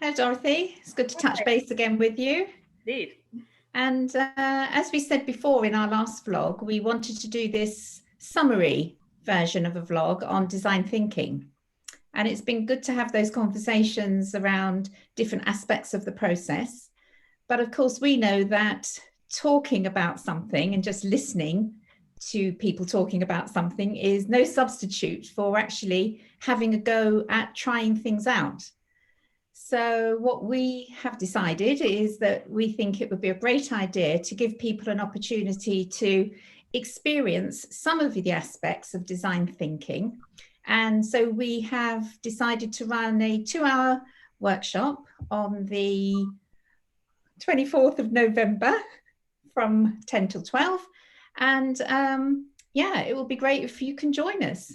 Hello, Dorothy. It's good to touch Hi. base again with you. Indeed. And as we said before in our last vlog, we wanted to do this summary version of a vlog on design thinking. And it's been good to have those conversations around different aspects of the process. But of course, we know that talking about something and just listening to people talking about something is no substitute for actually having a go at trying things out. So what we have decided is that we think it would be a great idea to give people an opportunity to experience some of the aspects of design thinking. And so we have decided to run a 2-hour workshop on the 24th of November from 10 till 12. And yeah, it will be great if you can join us.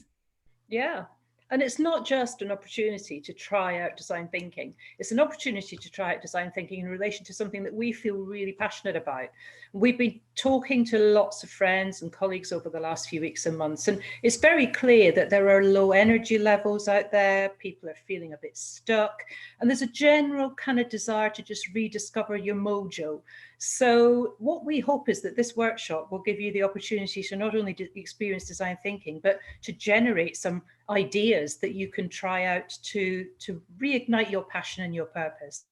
Yeah. And it's not just an opportunity to try out design thinking. It's an opportunity to try out design thinking in relation to something that we feel really passionate about. We've been talking to lots of friends and colleagues over the last few weeks and months, and it's very clear that there are low energy levels out there. People are feeling a bit stuck, and there's a general kind of desire to just rediscover your mojo. So what we hope is that this workshop will give you the opportunity to not only experience design thinking, but to generate some ideas that you can try out to reignite your passion and your purpose.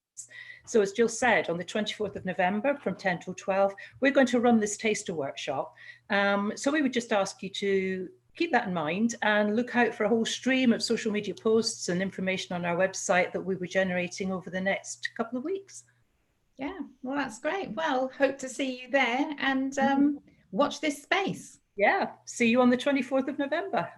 So as Jill said, on the 24th of November from 10 till 12, we're going to run this taster workshop. So we would just ask you to keep that in mind and look out for a whole stream of social media posts and information on our website that we were generating over the next couple of weeks. Yeah, well, that's great. Well, hope to see you there and watch this space. Yeah, see you on the 24th of November.